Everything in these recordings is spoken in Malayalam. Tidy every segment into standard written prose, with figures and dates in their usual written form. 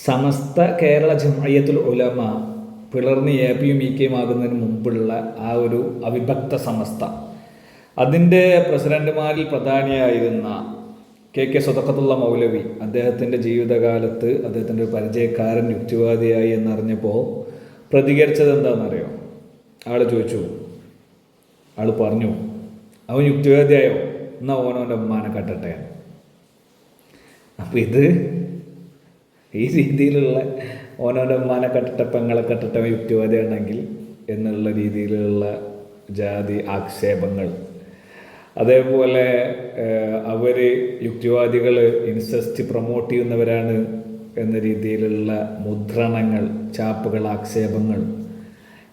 സമസ്ത കേരള ജംഇയ്യത്തുൽ ഉലമ പിളർന്ന് എപിയും ഇകെയും ആകുന്നതിന് മുമ്പുള്ള ആ ഒരു അവിഭക്ത സമസ്ത, അതിൻ്റെ പ്രസിഡന്റുമാരിൽ പ്രധാനിയായിരുന്ന കെ സ്വതക്കത്തുള്ള മൗലവി, അദ്ദേഹത്തിൻ്റെ ജീവിതകാലത്ത് അദ്ദേഹത്തിൻ്റെ ഒരു പരിചയക്കാരൻ യുക്തിവാദിയായി എന്നറിഞ്ഞപ്പോൾ പ്രതികരിച്ചത് എന്താണെന്നറിയോ? ആൾ ചോദിച്ചു, ആൾ പറഞ്ഞു, അവൻ യുക്തിവാദിയായോ, എന്നാൽ ഓനോൻ്റെ ഉമ്മാനെ കെട്ടട്ടെ. അപ്പം ഇത് ഈ രീതിയിലുള്ള ഓനോൻ്റെ ഉമ്മാനെ കെട്ടട്ടെ, പെങ്ങളെ കെട്ടട്ടെ, യുക്തിവാദിയാണെങ്കിൽ എന്നുള്ള രീതിയിലുള്ള ജാതി ആക്ഷേപങ്ങൾ, അതേപോലെ അവർ യുക്തിവാദികൾ ഇൻസെസ്റ്റ് പ്രൊമോട്ട് ചെയ്യുന്നവരാണ് എന്ന രീതിയിലുള്ള മുദ്രണങ്ങൾ, ചാപ്പുകൾ, ആക്ഷേപങ്ങൾ,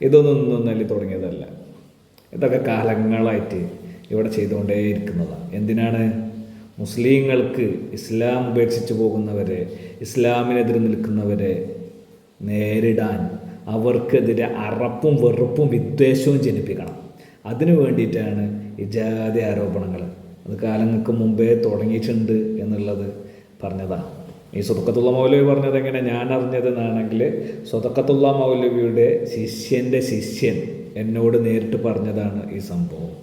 ഇതൊന്നും നൽകി തുടങ്ങിയതല്ല. ഇതൊക്കെ കാലങ്ങളായിട്ട് ഇവിടെ ചെയ്തുകൊണ്ടേയിരിക്കുന്നതാണ്. എന്തിനാണ്? മുസ്ലിങ്ങൾക്ക്, ഇസ്ലാം ഉപേക്ഷിച്ച് പോകുന്നവരെ, ഇസ്ലാമിനെതിരെ നിൽക്കുന്നവരെ നേരിടാൻ, അവർക്കെതിരെ അറപ്പും വെറുപ്പും വിദ്വേഷവും ജനിപ്പിക്കണം. അതിനു വേണ്ടിയിട്ടാണ് ഈ ജാതി ആരോപണങ്ങൾ. അത് കാലങ്ങൾക്ക് മുമ്പേ തുടങ്ങിയിട്ടുണ്ട് എന്നുള്ളത് പറഞ്ഞതാണ്. ഈ സ്വതക്കത്തുള്ള മൗലവി പറഞ്ഞത് എങ്ങനെ ഞാൻ അറിഞ്ഞതെന്നാണെങ്കിൽ, സ്വതക്കത്തുള്ള മൗലവിയുടെ ശിഷ്യൻ്റെ ശിഷ്യൻ എന്നോട് നേരിട്ട് പറഞ്ഞതാണ് ഈ സംഭവം.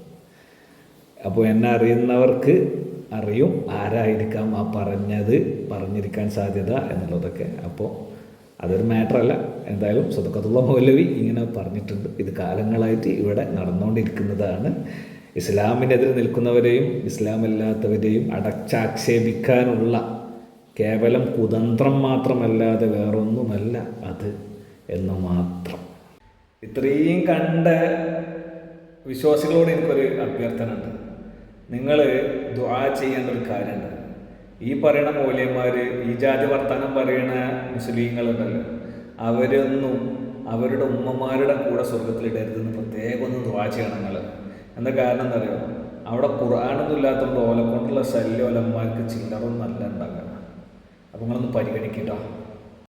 അപ്പോൾ എന്നെ അറിയുന്നവർക്ക് അറിയും ആരായിരിക്കാം ആ പറഞ്ഞിരിക്കാൻ സാധ്യത എന്നുള്ളതൊക്കെ. അപ്പോൾ അതൊരു മാറ്ററല്ല. എന്തായാലും സ്വതക്കത്തുള്ള മൗലവി ഇങ്ങനെ പറഞ്ഞിട്ടുണ്ട്. ഇത് കാലങ്ങളായിട്ട് ഇവിടെ നടന്നുകൊണ്ടിരിക്കുന്നതാണ്. ഇസ്ലാമിനെതിരെ നിൽക്കുന്നവരെയും ഇസ്ലാമല്ലാത്തവരെയും അടച്ചാക്ഷേപിക്കാനുള്ള കേവലം കുതന്ത്രം മാത്രമല്ലാതെ വേറൊന്നുമല്ല അത് എന്ന് മാത്രം. ഇത്രയും കണ്ട വിശ്വാസികളോട് എനിക്കൊരു അഭ്യർത്ഥന ഉണ്ട്. നിങ്ങൾ ദുആ ചെയ്യേണ്ട ഒരു കാര്യമുണ്ട്. ഈ പറയുന്ന മൗലവിമാർ, ഈ ജാതി വർത്താനം പറയുന്ന മുസ്ലിങ്ങളുണ്ടല്ലോ, അവരൊന്നും അവരുടെ ഉമ്മമാരുടെ കൂടെ സ്വർഗത്തിലിടരുതെന്ന് പ്രത്യേകം ഒന്ന് ദുആ ചെയ്യണം നിങ്ങൾ. എന്താ കാരണം എന്താ പറയുക? അവിടെ ഖുർആനൊന്നും ഇല്ലാത്തതുകൊണ്ട് ഓല കൊണ്ടുള്ള ശല്യം ഓലന്മാർക്ക് ചില്ലറൊന്നും നല്ല ഉണ്ടാക്കണം. അപ്പോൾ നിങ്ങളൊന്ന് പരിഗണിക്കട്ടോ.